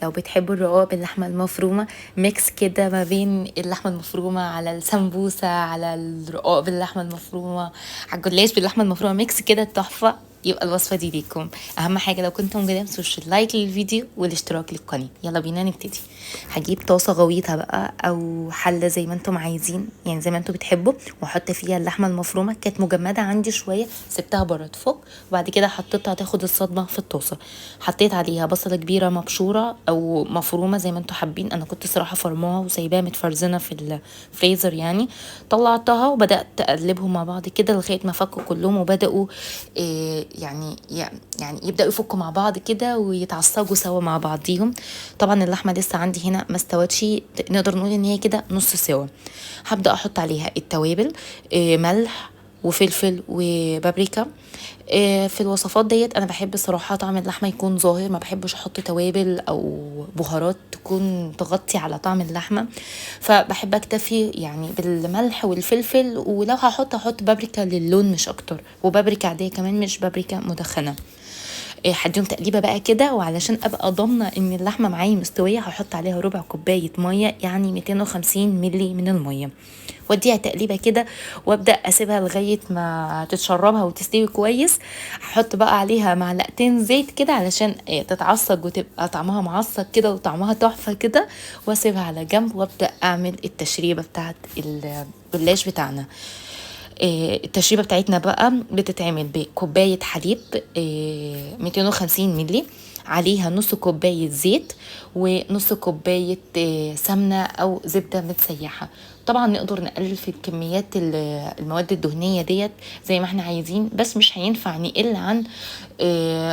لو بتحبوا الرقاق باللحمة المفرومة، ميكس كده ما بين اللحمة المفرومة على السمبوسة على الرقاق باللحمة المفرومة على الجلاش باللحمة المفرومة، ميكس كده تحفة. يبقى الوصفة دي ليكم. اهم حاجة لو كنتم موجودين متنسوش اللايك للفيديو والاشتراك للقناة. يلا بينا نبتدي. هجيب طاسة غويطة بقى او حلة زي ما انتم عايزين، يعني زي ما انتم بتحبوا، واحط فيها اللحمة المفرومة. كانت مجمدة عندي شوية، سبتها بره تفك، وبعد كده حطيتها تاخد الصدمة في الطاسة. حطيت عليها بصلة كبيرة مبشورة او مفرومة زي ما انتم حابين. انا كنت صراحة فرماها وسايباها متفرزنة في الفريزر يعني. طلعتها وبدأت اقلبهم مع بعض كده لغاية ما فكوا كلهم وبدأوا يعني يبدأوا يفكوا مع بعض كده ويتعصجوا سوا مع بعضيهم. طبعا اللحمة لسه عندي هنا ما استوتش، نقدر نقول ان هي كده نص سوا. هبدأ احط عليها التوابل، ملح وفلفل وبابريكا. في الوصفات ديت انا بحب صراحة طعم اللحمة يكون ظاهر، ما بحبش احط توابل او بهارات تكون تغطي على طعم اللحمة، فبحب اكتفي يعني بالملح والفلفل، ولو هحط بابريكا للون مش اكتر، وبابريكا عادية كمان مش بابريكا مدخنة. هديهم تقليبه بقى كده، وعلشان ابقى ضامنه ان اللحمه معايا مستويه هحط عليها ربع كوبايه ميه، يعني 250 ملي من الميه، واديها تقليبه كده وابدا اسيبها لغايه ما تتشربها وتستوي كويس. هحط بقى عليها معلقتين زيت كده علشان تتعصج وتبقى طعمها معصج كده وطعمها تحفه كده، واسيبها على جنب وابدا اعمل التشريبه بتاعت الجلاش بتاعنا. التشريبة بتاعتنا بقى بتتعمل بكوباية حليب 250 ملي، عليها نص كوباية زيت ونص كوباية سمنة أو زبدة متسيحة. طبعا نقدر نقلل في الكميات المواد الدهنية ديت زي ما احنا عايزين، بس مش هينفع نقل عن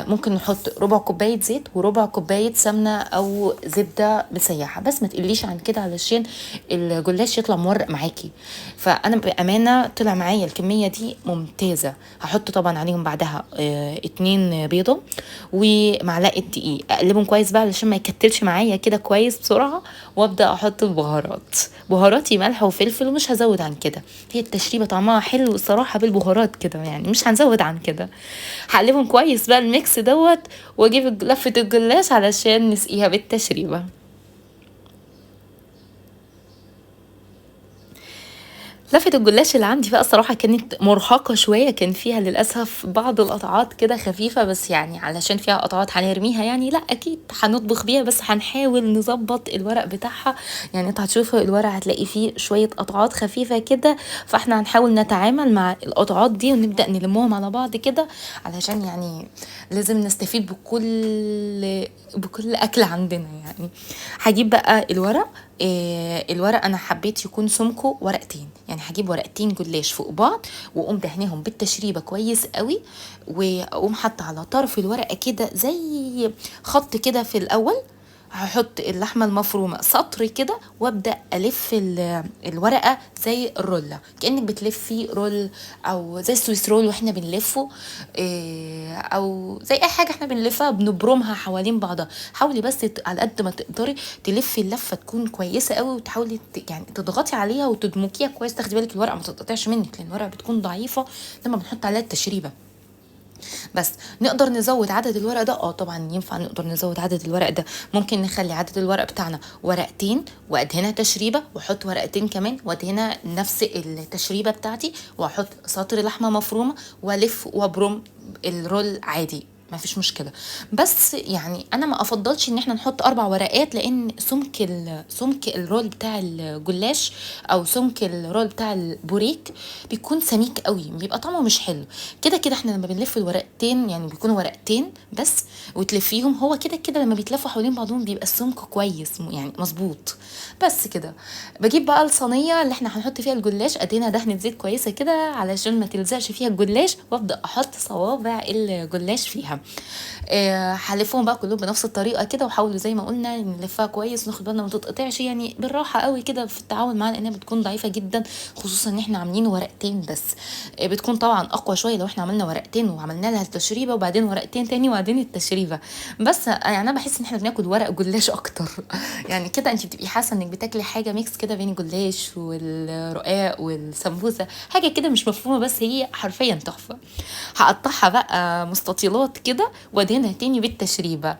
ممكن نحط ربع كوباية زيت وربع كوباية سمنة أو زبدة مسيحة، بس ما تقليش عن كده علشان الجلاش يطلع مورق معاكي. فأنا بأمانة طلع معايا الكمية دي ممتازة. هحط طبعا عليهم بعدها 2 بيضة ومعلقة دقيق، أقلبهم كويس بقى علشان ما يكتلش معايا كده كويس بسرعة، وابدأ أحط البهارات. بهاراتي ملح وفلفل ومش هزود عن كده. هي التشريبة طعمها حلو الصراحة بالبهارات كده، يعني مش هنزود عن كده. هقلبهم كويس بقى الميكس دوت، واجيب لفة الجلاش علشان نسقيها بالتشريبة. لفة الجلاش اللي عندي بقى الصراحة كانت مرهقة شوية، كان فيها للأسف بعض القطعات كده خفيفة، بس يعني علشان فيها قطعات هنرميها يعني لا أكيد هنطبخ بيها، بس هنحاول نظبط الورق بتاعها. يعني انت هتشوفوا الورق هتلاقي فيه شوية قطعات خفيفة كده، فاحنا هنحاول نتعامل مع القطعات دي ونبدأ نلمهم على بعض كده، علشان يعني لازم نستفيد بكل أكل عندنا يعني. هجيب بقى الورق. الورق انا حبيت يكون سمكه ورقتين، يعني هجيب ورقتين جلاش فوق بعض واقوم دهنهم بالتشريبه كويس قوي، واقوم حاطه على طرف الورقه كده زي خط كده في الاول. هحط اللحمه المفرومه سطر كده وابدا الف الورقه زي الرولة، كانك بتلفي رول او زي السويس رول واحنا بنلفه، او زي اي حاجه احنا بنلفها بنبرمها حوالين بعضها. حاولي بس على قد ما تقدري تلفي اللفه تكون كويسه قوي، وتحاولي يعني تضغطي عليها وتدمكيها كويس، تاخدي بالك الورقه ما تتقطعش منك لان الورقه بتكون ضعيفه لما بنحط عليها التشريبه. بس نقدر نزود عدد الورق ده، طبعا ينفع نقدر نزود عدد الورق ده. ممكن نخلي عدد الورق بتاعنا ورقتين وادهنها تشريبه، واحط ورقتين كمان وادهنها نفس التشريبه بتاعتي، واحط سطر لحمه مفرومه والف وابرم الرول عادي، ما فيش مشكله. بس يعني انا ما افضلش ان احنا نحط 4 ورقات، لان سمك الرول بتاع الجلاش او سمك الرول بتاع البوريك بيكون سميك قوي، بيبقى طعمه مش حلو. كده كده احنا لما بنلف الورقتين يعني بيكونوا ورقتين بس وتلفيهم، هو كده كده لما بيتلفوا حوالين بعضهم بيبقى السمك كويس يعني مظبوط. بس كده بجيب بقى الصينيه اللي احنا هنحط فيها الجلاش، ادينا دهنه زيت كويسه كده علشان ما تلزقش فيها الجلاش، وابدا احط صوابع الجلاش فيها. هلفهم بقى كلهم بنفس الطريقه كده، وحاولوا زي ما قلنا نلفها كويس وناخد بالنا ما تتقطعش، يعني بالراحه قوي كده في التعامل معاها لانها بتكون ضعيفه جدا، خصوصا ان احنا عاملين ورقتين بس. بتكون طبعا اقوى شويه لو احنا عملنا ورقتين وعملنا لها التشريبه وبعدين ورقتين تاني وبعدين التشريبه. بس يعني انا بحس ان احنا بناكل ورق جلاش اكتر يعني كده انت بتبقي حاسه انك بتاكلي حاجه ميكس كده بين الجلاش والرقاق والسمبوسه، حاجه كده مش مفهومه بس هي حرفيا تحفه. هقطعها بقى مستطيلات كده وادهنها تاني بالتشريبه،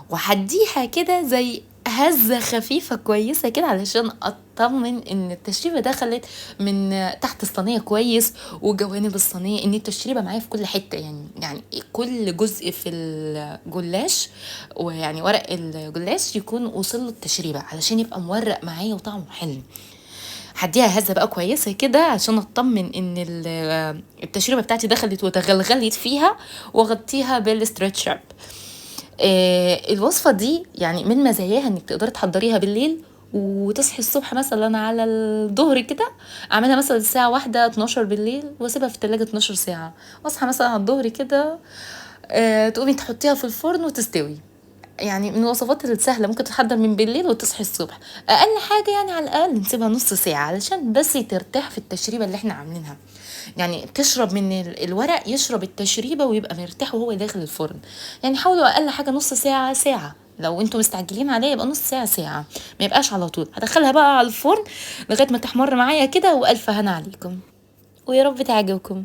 وهديها كده زي هزة خفيفة كويسة كده علشان اطمن ان التشريبة دخلت من تحت الصينية كويس، وجوانب الصينية ان التشريبة معايا في كل حتة، يعني كل جزء في الجلاش، ويعني ورق الجلاش يكون وصل له التشريبة علشان يبقى مورق معايا وطعمه حلو. هديها هزة بقى كويسة كده عشان اطمن ان التشريبة بتاعتي دخلت وتغلغلت فيها، واغطيها بالستريتش راب. الوصفة دي يعني من مزاياها انك تقدري تحضريها بالليل وتصحي الصبح مثلا على الظهر كده، اعملها مثلا الساعة 1 12 بالليل واسيبها في التلاجة 12 ساعة، واصحى مثلا على الظهر كده تقومي تحطيها في الفرن وتستوي. يعني من الوصفات السهلة ممكن تتحضر من بالليل وتصحي الصبح. اقل حاجة يعني على الاقل نسيبها نص ساعة علشان بس ترتاح في التشريبة اللي احنا عاملينها، يعني تشرب من الورق، يشرب التشريبة ويبقى مرتاح وهو داخل الفرن. يعني حاولوا اقل حاجة نص ساعة ساعة، لو انتوا مستعجلين عليها يبقى نص ساعة ساعة، ما يبقاش على طول. هدخلها بقى على الفرن لغاية ما تحمر معايا كده، والف هنا عليكم، ويا رب تعجبكم.